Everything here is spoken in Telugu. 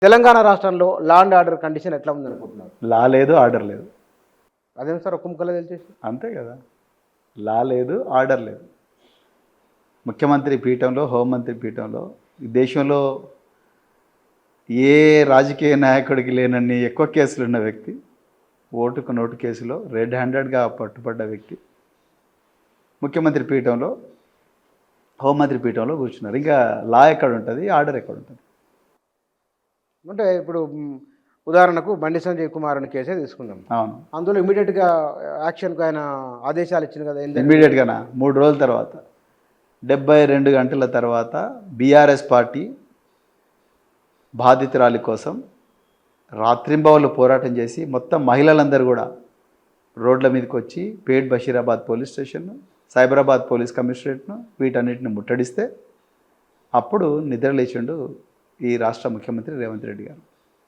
తెలంగాణ రాష్ట్రంలో లా అండ్ ఆర్డర్ కండిషన్ ఎట్లా ఉందనుకుంటున్నారు? లా లేదు, ఆర్డర్ లేదు. అదేం సార్ ఒక్క ముక్కలో తెలిసేసి? అంతే కదా, లా లేదు, ఆర్డర్ లేదు. ముఖ్యమంత్రి పీఠంలో, హోంమంత్రి పీఠంలో ఈ దేశంలో ఏ రాజకీయ నాయకుడికి లేనన్ని ఎక్కువ కేసులు ఉన్న వ్యక్తి, ఓటుకు నోటు కేసులో రెడ్ హ్యాండెడ్గా పట్టుబడ్డ వ్యక్తి ముఖ్యమంత్రి పీఠంలో, హోంమంత్రి పీఠంలో కూర్చున్నారు. ఇంకా లా ఎక్కడ ఉంటుంది, ఆర్డర్ ఎక్కడ ఉంటుంది? అంటే ఇప్పుడు ఉదాహరణకు బండి సంజయ్ కుమార్ అని కేసే తీసుకుందాం. అవును, అందులో ఇమీడియట్గా యాక్షన్కు ఆయన ఆదేశాలు ఇచ్చింది కదా. ఇమ్మీడియట్గానా 3 రోజుల తర్వాత 72 గంటల తర్వాత బీఆర్ఎస్ పార్టీ బాధితురాలి కోసం రాత్రింబవళ్ళు పోరాటం చేసి మొత్తం మహిళలందరూ కూడా రోడ్ల మీదకి వచ్చి పేట్ బషీరాబాద్ పోలీస్ స్టేషన్ను, సైబరాబాద్ పోలీస్ కమిషనరేట్ను వీటన్నిటిని ముట్టడిస్తే అప్పుడు నిద్రలేచిండు ఈ రాష్ట్ర ముఖ్యమంత్రి రేవంత్ రెడ్డి గారు.